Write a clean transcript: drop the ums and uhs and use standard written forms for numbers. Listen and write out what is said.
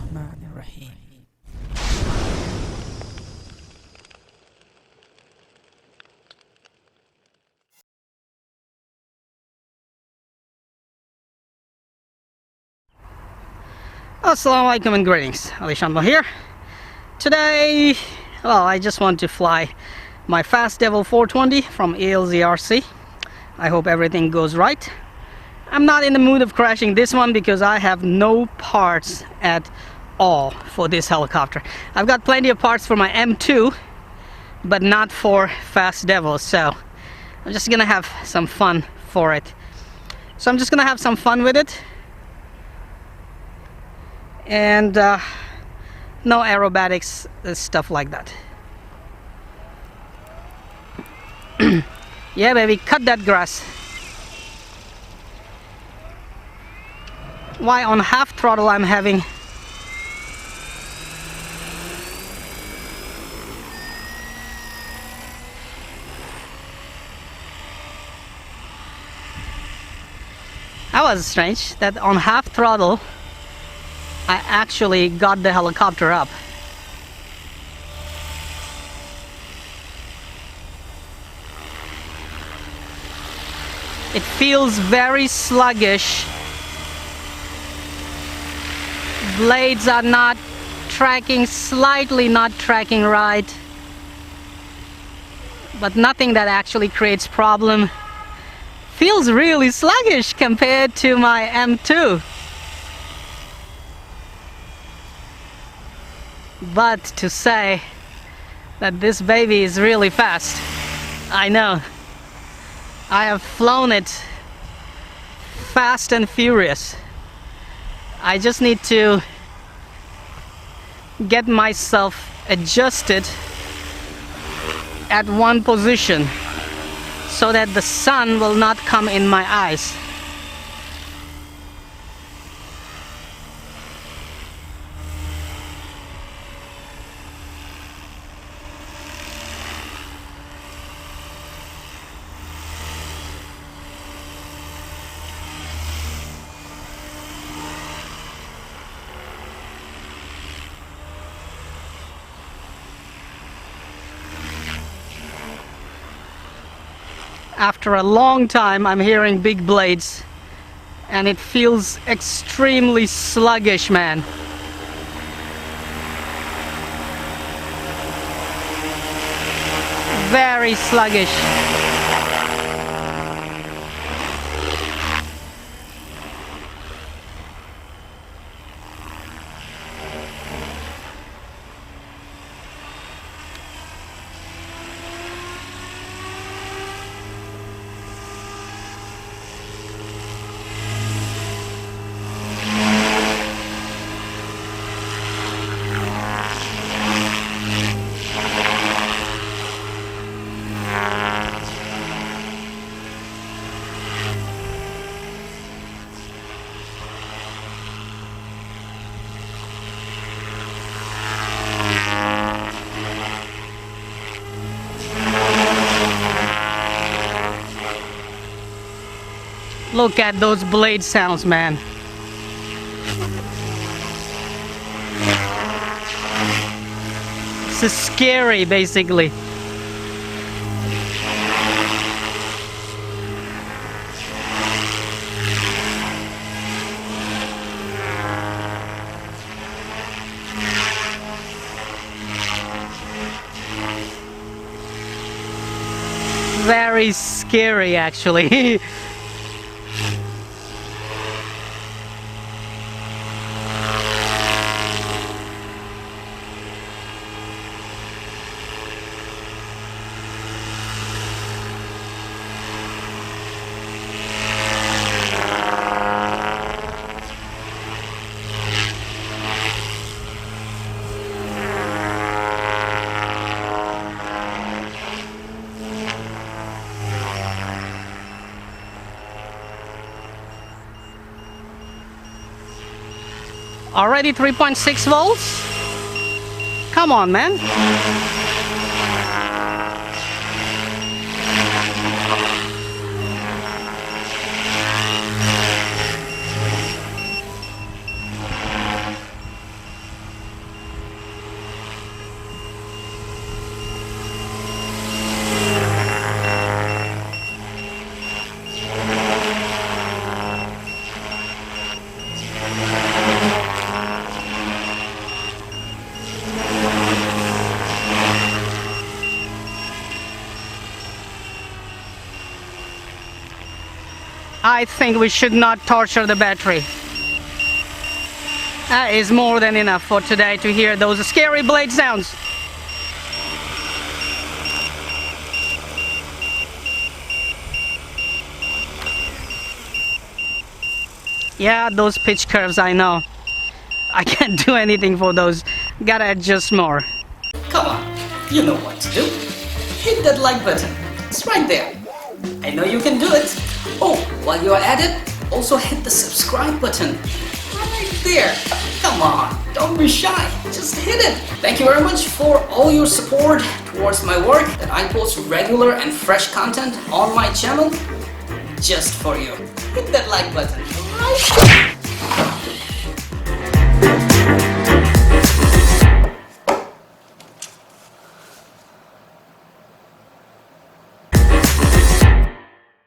Bismillahirrahmanirrahim. Assalamu alaikum and greetings. Ali Shanba here. Today, well, I just want to fly my FastDevil 420 from ALZRC. I hope everything goes right. I'm not in the mood of crashing this one because I have no parts at all for this helicopter. I've got plenty of parts for my M2, but not for FastDevil, so I'm just gonna have some fun for it. So I'm just gonna have some fun with it. And no aerobatics, stuff like that. Yeah, baby, cut that grass. Why on half throttle I'm having that was strange that on half throttle I actually got the helicopter up. It feels very sluggish. Blades are not tracking, slightly not tracking right, but nothing that actually creates problem. Feels really sluggish compared to my M2. But to say that this baby is really fast, I know. I have flown it fast and furious. I just need to get myself adjusted at one position so that the sun will not come in my eyes. After a long time I'm hearing big blades and it feels extremely sluggish, man. Very sluggish. Look at those blade sounds, man. This is scary, basically. Very scary, actually. Already 3.6 volts? Come on, man. I think we should not torture the battery. That is more than enough for today to hear those scary blade sounds. Yeah, those pitch curves, I know. I can't do anything for those. Gotta adjust more. Come on, you know what to do. Hit that like button. It's right there. I know you can do it. Oh, while you're at it, also hit the subscribe button. Right there. Come on, don't be shy. Just hit it. Thank you very much for all your support towards my work, that I post regular and fresh content on my channel just for you. Hit that like button right there.